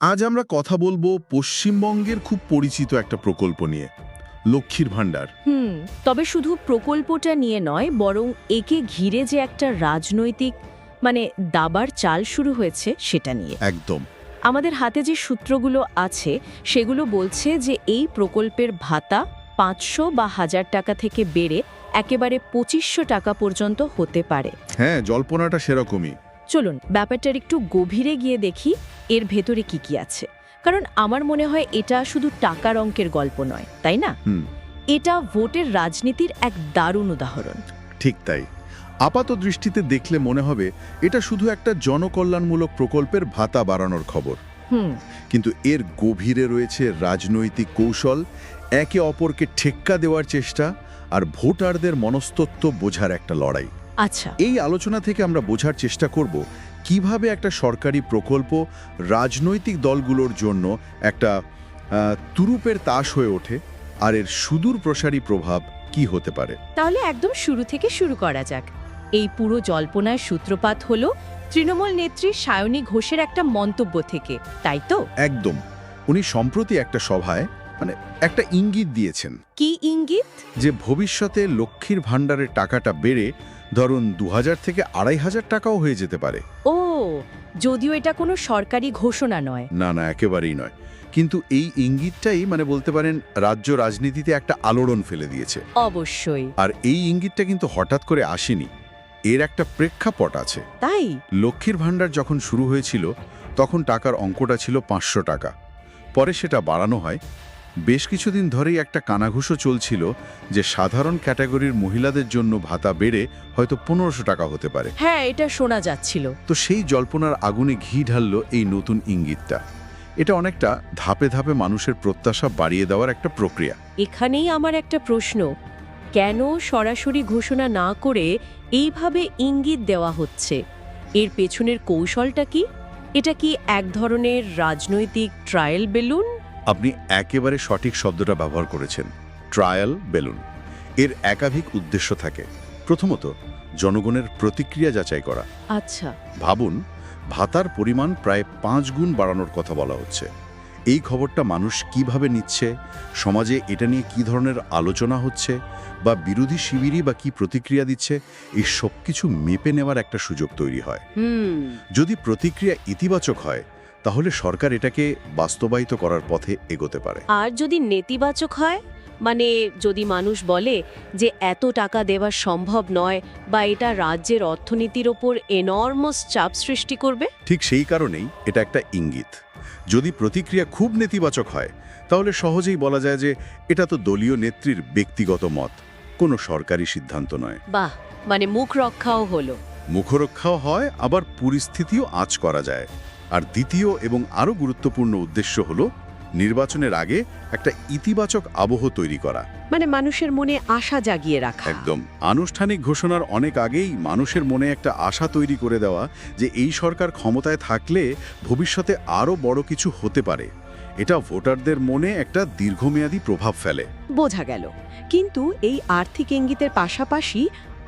আজ আমরা কথা বলবো পশ্চিমবঙ্গের খুব পরিচিত একটা প্রকল্প নিয়ে, লক্ষ্মীর ভাণ্ডার। হুম। তবে শুধু প্রকল্পটা নিয়ে নয়, বরং একে ঘিরে যে একটা রাজনৈতিক দাবার চাল শুরু হয়েছে সেটা নিয়ে। একদম। আমাদের হাতে যে সূত্রগুলো আছে সেগুলো বলছে যে এই প্রকল্পের ভাতা 500 বা 1000 টাকা থেকে বেড়ে একেবারে 2500 টাকা পর্যন্ত হতে পারে। হ্যাঁ, জল্পনাটা সেরকমই। চলুন ব্যাপারটার একটু গভীরে গিয়ে দেখি এর ভেতরে কি কি আছে। কারণ আমার মনে হয় এটা শুধু টাকার অঙ্কের গল্প নয়, তাই না? হুম, এটা ভোটের রাজনীতির এক দারুণ উদাহরণ। ঠিক তাই। আপাত দৃষ্টিতে দেখলে মনে হবে এটা শুধু একটা জনকল্যাণমূলক প্রকল্পের ভাতা বাড়ানোর খবর, হুম। কিন্তু এর গভীরে রয়েছে রাজনৈতিক কৌশল, একে অপরকে ঠেক্কা দেওয়ার চেষ্টা আর ভোটারদের মনস্তত্ত্ব বোঝার একটা লড়াই। আচ্ছা। এই আলোচনা থেকে আমরা বোঝার চেষ্টা করব কিভাবে একটা সরকারি প্রকল্প রাজনৈতিক দলগুলোর জন্য একটা তুরুপের তাস হয়ে ওঠে, আর এর সুদূর প্রসারী প্রভাব কি হতে পারে। তাহলে একদম শুরু থেকে শুরু করা যাক। এই পুরো জল্পনার সূত্রপাত হলো তৃণমূল নেত্রী সায়নী ঘোষের একটা মন্তব্য থেকে, তাই তো? একদম। উনি সম্প্রতি একটা সভায় একটা ইঙ্গিত দিয়েছেন কি ইঙ্গিত? যে ভবিষ্যতে লক্ষ্মীর ভাণ্ডারের টাকাটা বেড়ে ধরুন 2000 থেকে 2500 টাকাও হয়ে যেতে পারে। ও, যদিও এটা কোনো সরকারি ঘোষণা নয়। না না, একেবারেই নয়, কিন্তু এই ইঙ্গিতটাই বলতে পারেন রাজ্য রাজনীতিতে একটা আলোড়ন ফেলে দিয়েছে। অবশ্যই। আর এই ইঙ্গিতটা কিন্তু হঠাৎ করে আসেনি, এর একটা প্রেক্ষাপট আছে। তাই? লক্ষ্মীর ভাণ্ডার যখন শুরু হয়েছিল তখন টাকার অঙ্কটা ছিল 500 টাকা, পরে সেটা বাড়ানো হয়। বেশ কিছুদিন ধরেই একটা কানাঘুষো চলছিল যে সাধারণ ক্যাটাগরির মহিলাদের জন্য ভাতা বেড়ে হয়তো 1500 টাকা হতে পারে। হ্যাঁ, এটা শোনা যাচ্ছিল। তো সেই জল্পনার আগুনে ঘি ঢালল এই নতুন ইঙ্গিতটা। এটা অনেকটা ধাপে ধাপে মানুষের প্রত্যাশা বাড়িয়ে দেওয়ার একটা প্রক্রিয়া। এখানেই আমার একটা প্রশ্ন, কেন সরাসরি ঘোষণা না করে এইভাবে ইঙ্গিত দেওয়া হচ্ছে? এর পেছনের কৌশলটা কি? এটা কি এক ধরনের রাজনৈতিক ট্রায়াল বেলুন? আপনি একেবারে সঠিক শব্দটা ব্যবহার করেছেন, ট্রায়াল বেলুন। এর একাধিক উদ্দেশ্য থাকে। প্রথমত, জনগণের প্রতিক্রিয়া যাচাই করা। আচ্ছা। ভাবুন, ভাতার পরিমাণ প্রায় 5 গুণ বাড়ানোর কথা বলা হচ্ছে। এই খবরটা মানুষ কিভাবে নিচ্ছে, সমাজে এটা নিয়ে কি ধরনের আলোচনা হচ্ছে, বা বিরোধী শিবিরই বা কি প্রতিক্রিয়া দিচ্ছে, এই সব কিছু মেপে নেওয়ার একটা সুযোগ তৈরি হয়। যদি প্রতিক্রিয়া ইতিবাচক হয় তাহলে সরকার এটাকে বাস্তবায়িত করার পথে এগোতে পারে। আর যদি নেতিবাচক হয়, যদি মানুষ বলে যে এত টাকা দেওয়া সম্ভব নয় বা এটা রাজ্যের অর্থনীতির ওপর এনর্মাস চাপ সৃষ্টি করবে? ঠিক সেই কারণেই এটা একটা ইঙ্গিত। যদি প্রতিক্রিয়া খুব নেতিবাচক হয় তাহলে সহজেই বলা যায় যে এটা তো দলীয় নেত্রীর ব্যক্তিগত মত, কোনো সরকারি সিদ্ধান্ত নয়। বাহ, মুখ রক্ষাও হলো। মুখরক্ষাও হয়, আবার পরিস্থিতিও আঁচ করা যায়। আর দ্বিতীয় এবং আরও গুরুত্বপূর্ণ উদ্দেশ্য হলো নির্বাচনের আগে একটা ইতিবাচক আবহ তৈরি করা, মানুষের মনে আশা জাগিয়ে রাখা। একদম। আনুষ্ঠানিক ঘোষণার অনেক আগেই মানুষের মনে একটা আশা তৈরি করে দেওয়া যে এই সরকার ক্ষমতায় থাকলে ভবিষ্যতে আরও বড় কিছু হতে পারে। এটা ভোটারদের মনে একটা দীর্ঘমেয়াদী প্রভাব ফেলে। বোঝা গেল। কিন্তু এই আর্থিক ইঙ্গিতের পাশাপাশি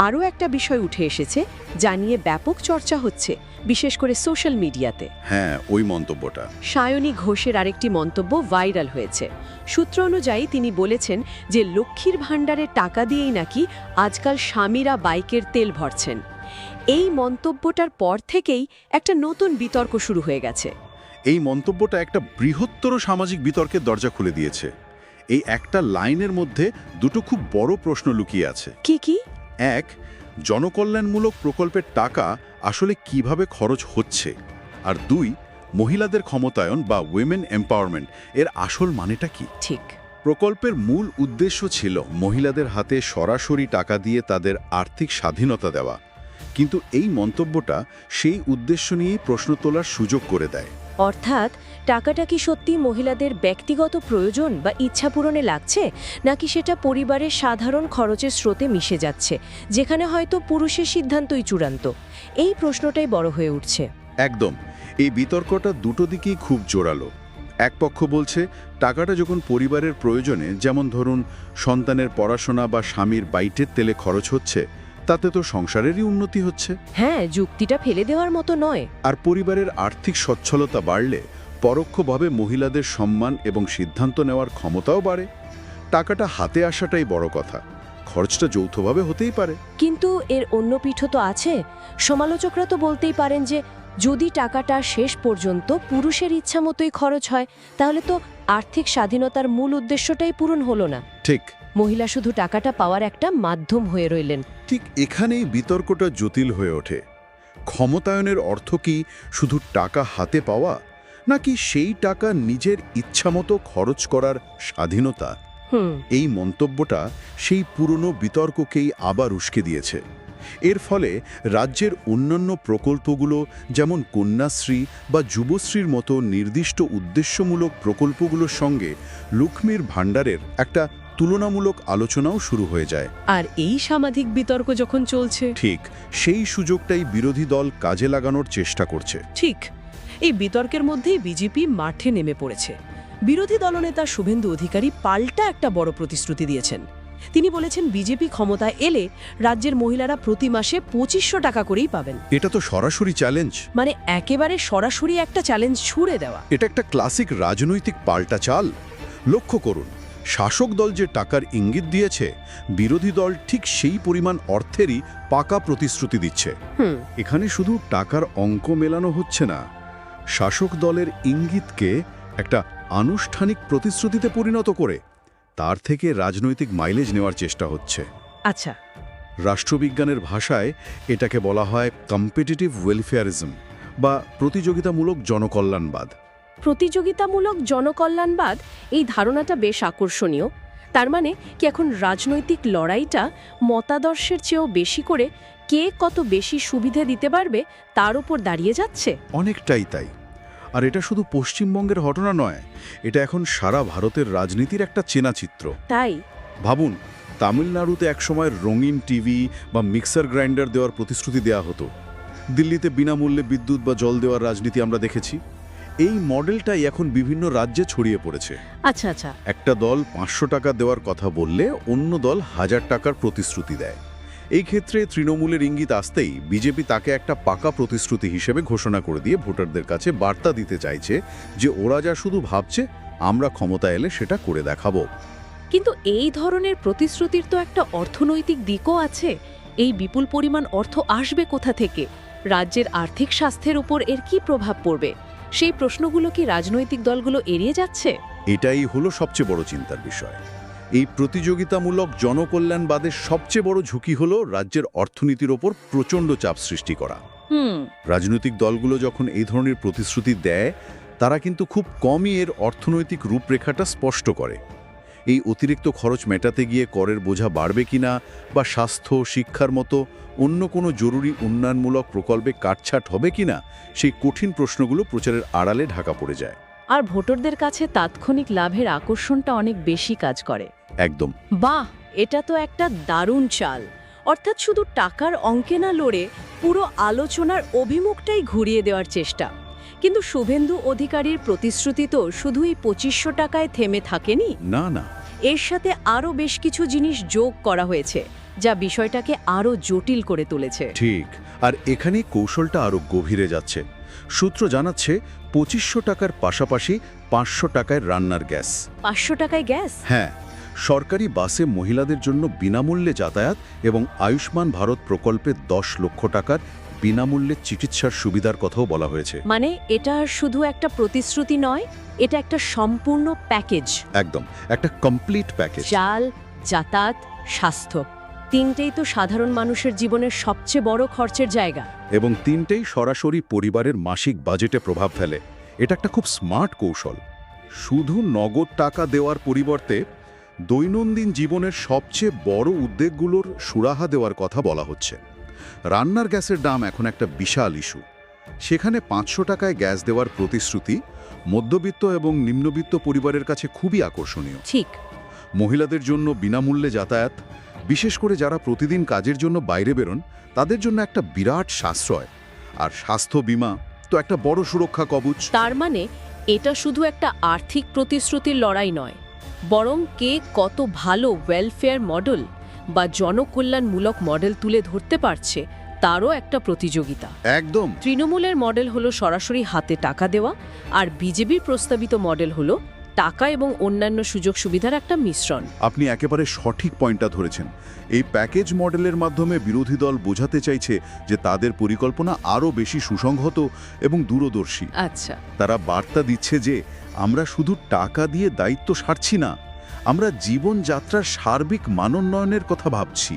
আরও একটা বিষয় উঠে এসেছে যা নিয়ে ব্যাপক চর্চা হচ্ছে, বিশেষ করে সোশ্যাল মিডিয়াতে। হ্যাঁ, ওই মন্তব্যটা। সায়নী ঘোষের আরেকটি মন্তব্য ভাইরাল হয়েছে। সূত্র অনুযায়ী তিনি বলেছেন যে লক্ষ্মীর ভাণ্ডারের টাকা দিয়েই নাকি আজকাল স্বামীরা বাইকের তেল ভরছেন। এই মন্তব্যটার পর থেকেই একটা নতুন বিতর্ক শুরু হয়ে গেছে। এই মন্তব্যটা একটা বৃহত্তর সামাজিক বিতর্কের দরজা খুলে দিয়েছে। এই একটা লাইনের মধ্যে দুটো খুব বড় প্রশ্ন লুকিয়ে আছে। কি কি? এক, জনকল্যাণমূলক প্রকল্পের টাকা আসলে কিভাবে খরচ হচ্ছে, আর দুই, মহিলাদের ক্ষমতায়ন বা উইমেন এম্পাওয়ারমেন্ট এর আসল মানেটা কি। ঠিক। প্রকল্পের মূল উদ্দেশ্য ছিল মহিলাদের হাতে সরাসরি টাকা দিয়ে তাদের আর্থিক স্বাধীনতা দেওয়া, কিন্তু এই মন্তব্যটা সেই উদ্দেশ্য নিয়েই প্রশ্ন তোলার সুযোগ করে দেয়। অর্থাৎ টাকাটা কি সত্যি মহিলাদের ব্যক্তিগত প্রয়োজন বা ইচ্ছা পূরণে লাগছে, নাকি সেটা পরিবারের সাধারণ খরচের স্রোতে মিশে যাচ্ছে, যেখানে হয়তো পুরুষের সিদ্ধান্তই চূড়ান্ত? এই প্রশ্নটাই বড় হয়ে উঠছে। একদম। এই বিতর্কটা দুটো দিকেই খুব জোরালো। এক পক্ষ বলছে টাকাটা যখন পরিবারের প্রয়োজনে, যেমন ধরুন সন্তানের পড়াশোনা বা স্বামীর বাইটের তেলে খরচ হচ্ছে, তাতে তো সংসারেরই উন্নতি হচ্ছে। হ্যাঁ, যুক্তিটা ফেলে দেওয়ার মতো নয়। আর পরিবারের আর্থিক সচ্ছলতা বাড়লে পরোক্ষভাবে মহিলাদের সম্মান এবং সিদ্ধান্ত নেওয়ার ক্ষমতাও বাড়ে। টাকাটা হাতে আসাটাই বড় কথা, খরচটা যৌথভাবে হতেই পারে। কিন্তু এর অন্য পিঠও তো আছে। সমালোচকরা তো বলতেই পারেন যে যদি টাকাটা শেষ পর্যন্ত পুরুষের ইচ্ছা মতোই খরচ হয়, তাহলে তো আর্থিক স্বাধীনতার মূল উদ্দেশ্যটাই পূরণ হলো না। ঠিক মহিলা শুধু টাকাটা পাওয়ার একটা মাধ্যম হয়ে রইলেন। ঠিক এখানেই বিতর্কটা জটিল হয়ে ওঠে। ক্ষমতায়নের অর্থ কি শুধু টাকা হাতে পাওয়া, নাকি সেই টাকা নিজের ইচ্ছামতো খরচ করার স্বাধীনতা? এই মন্তব্যটা সেই পুরনো বিতর্ককেই আবার উস্কে দিয়েছে। এর ফলে রাজ্যের অন্যান্য প্রকল্পগুলো, যেমন কন্যাশ্রী বা যুবশ্রীর মতো নির্দিষ্ট উদ্দেশ্যমূলক প্রকল্পগুলোর সঙ্গে লক্ষ্মীর ভাণ্ডারের একটা তুলনামূলক আলোচনাও শুরু হয়ে যায়। আর এই সামাজিক বিতর্ক যখন চলছে, ঠিক সেই সুযোগটাই বিরোধী দল কাজে লাগানোর চেষ্টা করছে। ঠিক এই বিতর্কের মধ্যেই বিজেপি মাঠে নেমে পড়েছে। বিরোধী দলনেতা শুভেন্দু অধিকারী পাল্টা একটা বড় প্রতিশ্রুতি দিয়েছেন। তিনি বলেছেন বিজেপি ক্ষমতায় এলে রাজ্যের মহিলারা প্রতি মাসে 2500 টাকা করেই পাবেন। এটা তো সরাসরি চ্যালেঞ্জ, মানে একেবারে সরাসরি একটা চ্যালেঞ্জ ছুড়ে দেওয়া। এটা একটা ক্লাসিক রাজনৈতিক পাল্টা চাল। লক্ষ্য করুন, শাসক দল যে টাকার ইঙ্গিত দিয়েছে, বিরোধী দল ঠিক সেই পরিমাণ অর্থেরই পাকা প্রতিশ্রুতি দিচ্ছে। এখানে শুধু টাকার অঙ্ক মেলানো হচ্ছে না, শাসক দলের ইঙ্গিতকে একটা আনুষ্ঠানিক প্রতিশ্রুতিতে পরিণত করে তার থেকে রাজনৈতিক মাইলেজ নেওয়ার চেষ্টা হচ্ছে। আচ্ছা, রাষ্ট্রবিজ্ঞানের ভাষায় এটাকে বলা হয় কম্পিটিটিভ ওয়েলফেয়ারিজম বা প্রতিযোগিতামূলক জনকল্যাণবাদ। প্রতিযোগিতামূলক জনকল্যাণবাদ, এই ধারণাটা বেশ আকর্ষণীয়। তার মানে কি এখন রাজনৈতিক লড়াইটা মতাদর্শের চেয়েও বেশি করে কে কত বেশি সুবিধা দিতে পারবে তার উপর দাঁড়িয়ে যাচ্ছে? অনেকটাই তাই। আর এটা শুধু পশ্চিমবঙ্গের ঘটনা নয়, এটা এখন সারা ভারতের রাজনীতির একটা চেনা চিত্র। তাই ভাবুন, তামিলনাড়ুতে একসময় রঙিন টিভি বা মিক্সার গ্রাইন্ডার দেওয়ার প্রতিশ্রুতি দেওয়া হতো। দিল্লিতে বিনামূল্যে বিদ্যুৎ বা জল দেওয়ার রাজনীতি আমরা দেখেছি। এই মডেলটাই এখন বিভিন্ন রাজ্যে ছড়িয়ে পড়েছে। আচ্ছা আচ্ছা, একটা দল 500 টাকা দেওয়ার কথা বললে অন্য দল 1000 টাকার প্রতিশ্রুতি দেয়। এই ক্ষেত্রে তৃণমূলের ইঙ্গিত আসতেই বিজেপি তাকে একটা পাকা প্রতিশ্রুতি হিসেবে ঘোষণা করে দিয়ে ভোটারদের কাছে বার্তা দিতে চাইছে যে ওরা যা শুধু ভাবছে, আমরা ক্ষমতা এলে সেটা করে দেখাবো। কিন্তু এই ধরনের প্রতিশ্রুতির তো একটা অর্থনৈতিক দিকও আছে। এই বিপুল পরিমাণ অর্থ আসবে কোথা থেকে? রাজ্যের আর্থিক স্বাস্থ্যের উপর এর কি প্রভাব পড়বে? সেই প্রশ্নগুলো কি রাজনৈতিক দলগুলো এড়িয়ে যাচ্ছে? এটাই হলো সবচেয়ে বড় চিন্তার বিষয়। এই প্রতিযোগিতামূলক জনকল্যাণবাদের সবচেয়ে বড় ঝুঁকি হলো রাজ্যের অর্থনীতির ওপর প্রচণ্ড চাপ সৃষ্টি করা। রাজনৈতিক দলগুলো যখন এই ধরনের প্রতিশ্রুতি দেয়, তারা কিন্তু খুব কমই এর অর্থনৈতিক রূপরেখাটা স্পষ্ট করে। এই অতিরিক্ত খরচ মেটাতে গিয়ে করের বোঝা বাড়বে কিনা, বা স্বাস্থ্য, শিক্ষার মতো অন্য কোনো জরুরি উন্নয়নমূলক প্রকল্পে কাটছাট হবে কিনা, সেই কঠিন প্রশ্নগুলো প্রচারের আড়ালে ঢাকা পড়ে যায়। আর ভোটারদের কাছে তাৎক্ষণিক লাভের আকর্ষণটা অনেক বেশি কাজ করে। একদম। বাহ, এটা তো একটা দারুণ চাল। অর্থাৎ শুধু টাকার অঙ্কে না লড়ে পুরো আলোচনার অভিমুখটাই ঘুরিয়ে দেওয়ার চেষ্টা। কিন্তু শুভেন্দু অধিকারীর প্রতিশ্রুতি তো শুধুই 2500 টাকায় থেমে থাকেনি। না না, এর সাথে আরও বেশ কিছু জিনিস যোগ করা হয়েছে, যা বিষয়টাকে আরও জটিল করে তুলেছে। ঠিক, আর এখানেই কৌশলটা আরও গভীরে যাচ্ছে। সূত্র জানাচ্ছে 2500 টাকার পাশাপাশি 500 টাকায় রান্নার গ্যাস। 500 টাকায় গ্যাস? হ্যাঁ, সরকারি বাসে মহিলাদের জন্য বিনামূল্যে যাতায়াত এবং আয়ুষ্মান ভারত প্রকল্পে 10 লক্ষ টাকার বিনামূল্যে চিকিৎসার সুবিধার কথাও বলা হয়েছে। মানে এটা শুধু একটা প্রতিশ্রুতি নয়, এটা একটা সম্পূর্ণ প্যাকেজ। একদম, একটা কমপ্লিট প্যাকেজ। চাল, যাতায়াত, স্বাস্থ্য, তিনটেই তো সাধারণ মানুষের জীবনের সবচেয়ে বড় খরচের জায়গা। এবং তিনটেই সরাসরি পরিবারের মাসিক বাজেটে প্রভাব ফেলে। এটা একটা খুব স্মার্ট কৌশল। শুধু নগদ টাকা দেওয়ার পরিবর্তে দৈনন্দিন জীবনের সবচেয়ে বড় উদ্বেগগুলোর সুরাহা দেওয়ার কথা বলা হচ্ছে। রান্নার গ্যাসের দাম এখন একটা বিশাল ইস্যু। সেখানে 500 টাকায় গ্যাস দেওয়ার প্রতিশ্রুতি মধ্যবিত্ত এবং নিম্নবিত্ত পরিবারের কাছে খুবই আকর্ষণীয়। ঠিক। মহিলাদের জন্য বিনামূল্যে যাতায়াত, বিশেষ করে যারা প্রতিদিন কাজের জন্য বাইরে বেরোন, তাদের জন্য একটা বিরাট সাশ্রয়। আর স্বাস্থ্য বীমা তো একটা বড় সুরক্ষা কবচ। তার মানে এটা শুধু একটা আর্থিক প্রতিশ্রুতির লড়াই নয়, বরং কে কত ভালো ওয়েলফেয়ার মডেল বা জনকল্যাণমূলক মডেল তুলে ধরতে পারছে তারও একটা প্রতিযোগিতা। একদম। তৃণমূলের মডেল হলো সরাসরি হাতে টাকা দেওয়া, আর বিজেপির প্রস্তাবিত মডেল হলো টাকা এবং অন্যান্য সুযোগ সুবিধার একটা মিশ্রণ। আপনি একেবারে সঠিক পয়েন্টটা ধরেছেন। এই প্যাকেজ মডেলের মাধ্যমে বিরোধী দল বোঝাতে চাইছে যে তাদের পরিকল্পনা আরও বেশি সুসংহত এবং দূরদর্শী। আচ্ছা, তারা বার্তা দিচ্ছে যে আমরা শুধু টাকা দিয়ে দায়িত্ব সারছি না, আমরা জীবনযাত্রার সার্বিক মানোন্নয়নের কথা ভাবছি।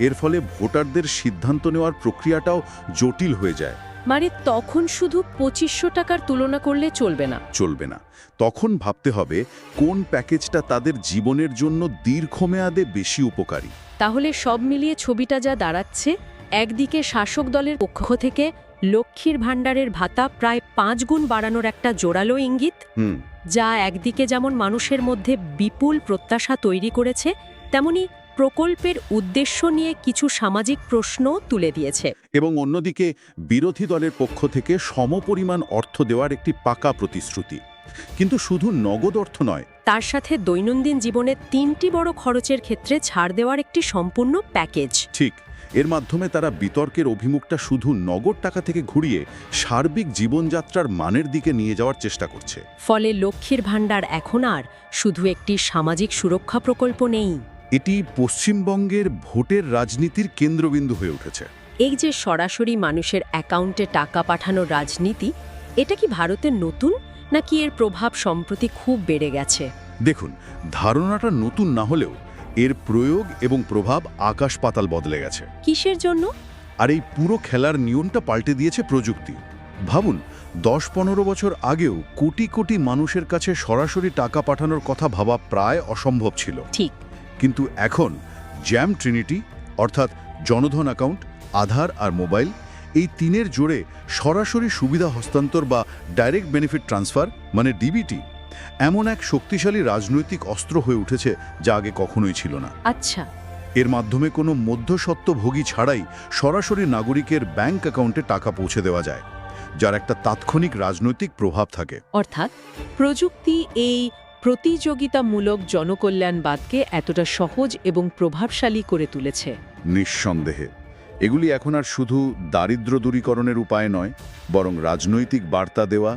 এর ফলে ভোটারদের সিদ্ধান্ত নেওয়ার প্রক্রিয়াটাও জটিল হয়ে যায়। মানে তখন শুধু 2500 টাকার তুলনা করলে চলবে না। চলবে না। তখন ভাবতে হবে কোন প্যাকেজটা তাদের জীবনের জন্য দীর্ঘমেয়াদে বেশি উপকারী। তাহলে সব মিলিয়ে ছবিটা যা দাঁড়াচ্ছে, একদিকে শাসক দলের পক্ষ থেকে লক্ষ্মীর ভাণ্ডারের ভাতা প্রায় 5 গুণ বাড়ানোর একটা জোরালো ইঙ্গিত, যা একদিকে যেমন মানুষের মধ্যে বিপুল প্রত্যাশা তৈরি করেছে, তেমনি প্রকল্পের উদ্দেশ্য নিয়ে কিছু সামাজিক প্রশ্নও তুলে দিয়েছে। এবং অন্যদিকে বিরোধী দলের পক্ষ থেকে সমপরিমাণ অর্থ দেওয়ার একটি পাকা প্রতিশ্রুতি, কিন্তু শুধু নগদ অর্থ নয়, তার সাথে দৈনন্দিন জীবনে 3টি বড় খরচের ক্ষেত্রে ছাড় দেওয়ার একটি সম্পূর্ণ প্যাকেজ। ঠিক। এর মাধ্যমে তারা বিতর্কের অভিমুখটা শুধু নগদ টাকা থেকে ঘুরিয়ে সার্বিক জীবনযাত্রার মানের দিকে নিয়ে যাওয়ার চেষ্টা করছে। ফলে লক্ষ্মীর ভাণ্ডার এখন আর শুধু একটি সামাজিক সুরক্ষা প্রকল্প নেই, এটি পশ্চিমবঙ্গের ভোটের রাজনীতির কেন্দ্রবিন্দু হয়ে উঠেছে। এই যে সরাসরি মানুষের অ্যাকাউন্টে টাকা পাঠানোর রাজনীতি, এটা কি ভারতের নতুন, নাকি এর প্রভাব সম্প্রতি খুব বেড়ে গেছে? দেখুন, ধারণাটা নতুন না হলেও এর প্রয়োগ এবং প্রভাব আকাশ পাতাল বদলে গেছে। কিসের জন্য? আর এই পুরো খেলার নিয়মটা পাল্টে দিয়েছে প্রযুক্তি। ভাবুন, 10-15 বছর আগেও কোটি কোটি মানুষের কাছে সরাসরি টাকা পাঠানোর কথা ভাবা প্রায় অসম্ভব ছিল। ঠিক। কিন্তু এখন জ্যাম ট্রিনিটি, অর্থাৎ জনধন অ্যাকাউন্ট, আধার আর মোবাইল, এই তিনের জোরে সরাসরি সুবিধা হস্তান্তর বা ডাইরেক্ট বেনিফিট ট্রান্সফার মানে ডিবিটি এমন এক শক্তিশালী রাজনৈতিক অস্ত্র হয়ে উঠেছে যা আগে কখনোই ছিল না। আচ্ছা। এর মাধ্যমে কোনো মধ্যস্বত্বভোগী ছাড়াই সরাসরি নাগরিকের ব্যাংক অ্যাকাউন্টে টাকা পৌঁছে দেওয়া যায়, যার একটা তাৎক্ষণিক রাজনৈতিক প্রভাব থাকে। অর্থাৎ প্রযুক্তি এই প্রতিযোগিতামূলক জনকল্যাণবাদকে এতটা সহজ এবং প্রভাবশালী করে তুলেছে। নিঃসন্দেহে এগুলি এখন আর শুধু দারিদ্র্য দূরীকরণের উপায় নয়, বরং রাজনৈতিক বার্তা দেওয়া,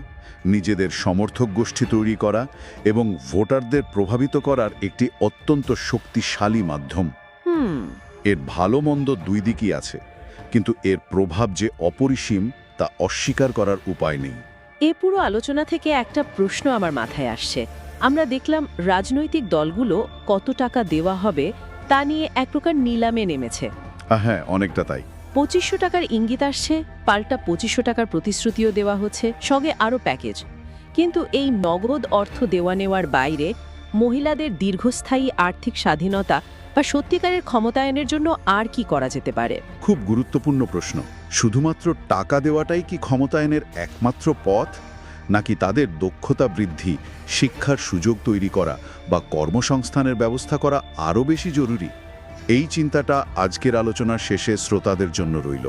নিজেদের সমর্থক গোষ্ঠী তৈরি করা এবং ভোটারদের প্রভাবিত করার একটি অত্যন্ত শক্তিশালী মাধ্যম। এর ভালো মন্দ দুই দিকই আছে, কিন্তু এর প্রভাব যে অপরিসীম তা অস্বীকার করার উপায় নেই। এ পুরো আলোচনা থেকে একটা প্রশ্ন আমার মাথায় আসছে। আমরা দেখলাম রাজনৈতিক দলগুলো কত টাকা দেওয়া হবে তা নিয়ে এক প্রকার নিলামে নেমেছে। হ্যাঁ, অনেকটা তাই। 2500 টাকার ইঙ্গিত আসছে, পাল্টা 2500 টাকার প্রতিশ্রুতিও দেওয়া হচ্ছে, সঙ্গে আরও প্যাকেজ। কিন্তু এই নগদ অর্থ দেওয়া নেওয়ার বাইরে মহিলাদের দীর্ঘস্থায়ী আর্থিক স্বাধীনতা বা সত্যিকারের ক্ষমতায়নের জন্য আর কি করা যেতে পারে? খুব গুরুত্বপূর্ণ প্রশ্ন। শুধুমাত্র টাকা দেওয়াটাই কি ক্ষমতায়নের একমাত্র পথ, নাকি তাদের দক্ষতা বৃদ্ধি, শিক্ষার সুযোগ তৈরি করা বা কর্মসংস্থানের ব্যবস্থা করা আরও বেশি জরুরি? এই চিন্তাটা আজকের আলোচনার শেষে শ্রোতাদের জন্য রইল।